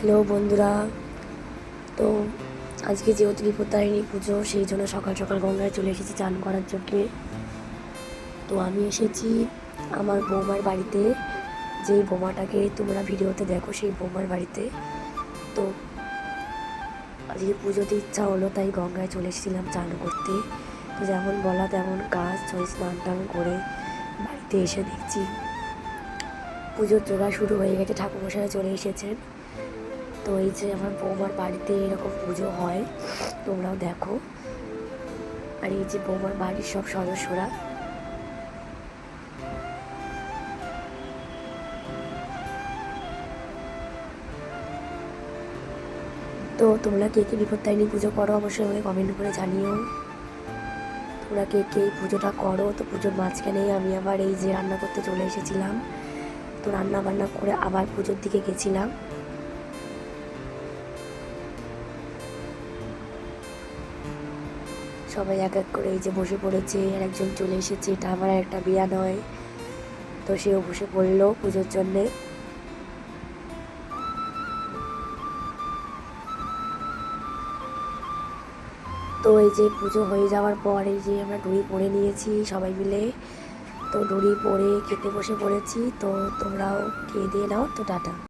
Hello বন্ধুরা। তো আজকে যেহেতু বিপত্তারিণী পুজো, সেই জন্য সকাল সকাল গঙ্গায় চলে এসেছি চান করার জন্যে। তো আমি এসেছি আমার বৌমার বাড়িতে, যেই বৌমাটাকে তোমরা ভিডিওতে দেখো সেই বৌমার বাড়িতে। তো আজকে পুজোতে ইচ্ছা হলো, তাই গঙ্গায় চলে এসেছিলাম চান করতে। তো যেমন বলা তেমন কাজ, স্নান টান করে বাড়িতে এসে দেখছি পুজোর জোগাড় শুরু হয়ে গেছে, ঠাকুরমশাই চলে এসেছেন। তো এই যে আমার বৌমার বাড়িতে এরকম পুজো হয়, তোমরাও দেখো। আর এই যে বৌমার বাড়ির সব সদস্যরা। তো তোমরা কে কে বিপত্তারিণী পুজো করো অবশ্যই আমাকে কমেন্ট করে জানিও। তোমরা কে কে এই পুজোটা করো। তো পুজোর মাঝখানেই আমি আবার এই যে রান্না করতে চলে এসেছিলাম। তো রান্না বান্না করে আবার পুজোর দিকে গেছিলাম। সবাই এক এক করে এই যে বসে পড়েছে, আর একজন চলে এসেছে, এটা আমার একটা বিয়া নয়। তো সেও বসে পড়লো পুজোর জন্যে। তো এই যে পুজো হয়ে যাওয়ার পর এই যে আমরা ডুরি পরে নিয়েছি সবাই মিলে। তো ডুরি পরে খেতে বসে পড়েছি। তো তোমরাও খেয়ে দিয়ে নাও। তো টাটা।